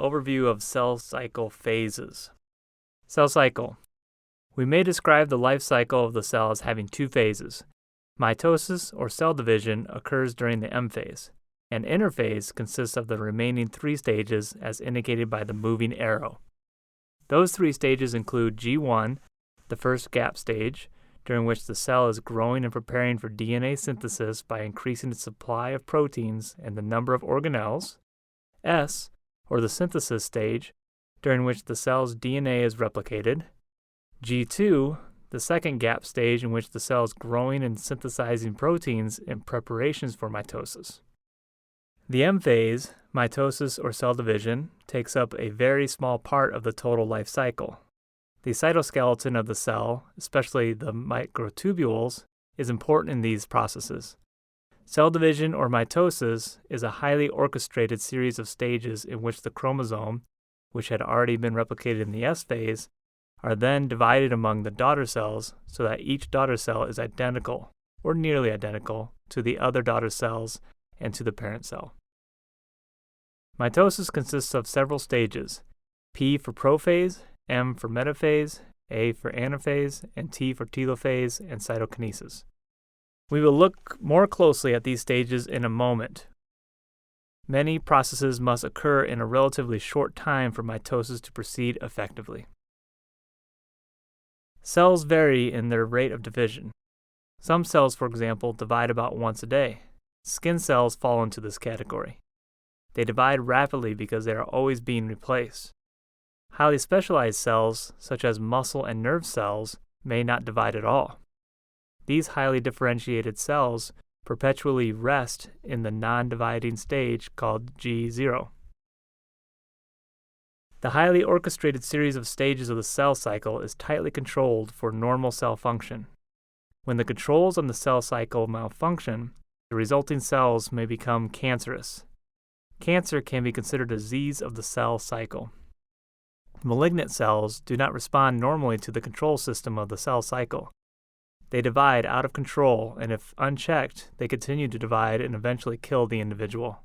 overview of cell cycle phases. Cell cycle. We may describe the life cycle of the cell as having two phases. Mitosis, or cell division, occurs during the M phase, and interphase consists of the remaining three stages as indicated by the moving arrow. Those three stages include G1, the first gap stage, during which the cell is growing and preparing for DNA synthesis by increasing its supply of proteins and the number of organelles. S, or the synthesis stage, during which the cell's DNA is replicated. G2, the second gap stage in which the cell is growing and synthesizing proteins in preparations for mitosis. The M phase, mitosis or cell division, takes up a very small part of the total life cycle. The cytoskeleton of the cell, especially the microtubules, is important in these processes. Cell division or mitosis is a highly orchestrated series of stages in which the chromosome, which had already been replicated in the S phase, are then divided among the daughter cells so that each daughter cell is identical, or nearly identical, to the other daughter cells and to the parent cell. Mitosis consists of several stages: P for prophase, M for metaphase, A for anaphase, and T for telophase and cytokinesis. We will look more closely at these stages in a moment. Many processes must occur in a relatively short time for mitosis to proceed effectively. Cells vary in their rate of division. Some cells, for example, divide about once a day. Skin cells fall into this category. They divide rapidly because they are always being replaced. Highly specialized cells, such as muscle and nerve cells, may not divide at all. These highly differentiated cells perpetually rest in the non-dividing stage called G0. The highly orchestrated series of stages of the cell cycle is tightly controlled for normal cell function. When the controls on the cell cycle malfunction, the resulting cells may become cancerous. Cancer can be considered a disease of the cell cycle. Malignant cells do not respond normally to the control system of the cell cycle. They divide out of control, and if unchecked, they continue to divide and eventually kill the individual.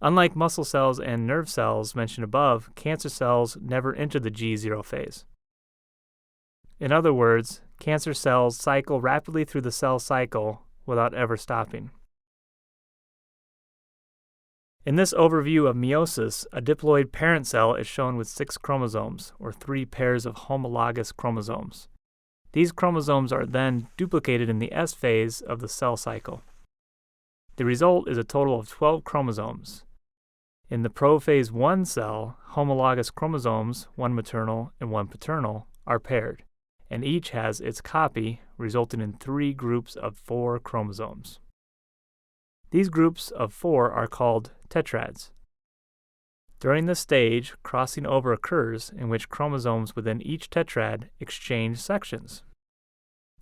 Unlike muscle cells and nerve cells mentioned above, cancer cells never enter the G0 phase. In other words, cancer cells cycle rapidly through the cell cycle without ever stopping. In this overview of meiosis, a diploid parent cell is shown with 6 chromosomes, or 3 pairs of homologous chromosomes. These chromosomes are then duplicated in the S phase of the cell cycle. The result is a total of 12 chromosomes. In the prophase 1 cell, homologous chromosomes, one maternal and one paternal, are paired, and each has its copy, resulting in 3 groups of 4 chromosomes. These groups of 4 are called tetrads. During this stage, crossing over occurs in which chromosomes within each tetrad exchange sections.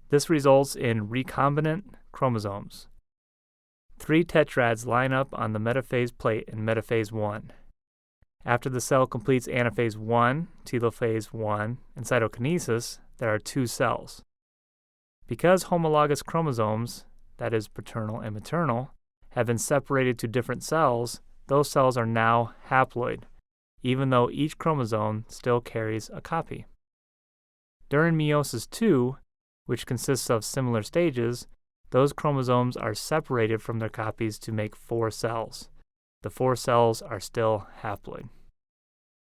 This results in recombinant chromosomes. 3 tetrads line up on the metaphase plate in metaphase 1. After the cell completes anaphase 1, telophase 1, and cytokinesis, there are 2 cells. Because homologous chromosomes, that is paternal and maternal, have been separated to different cells, those cells are now haploid, even though each chromosome still carries a copy. During meiosis II, which consists of similar stages, those chromosomes are separated from their copies to make 4 cells. The 4 cells are still haploid.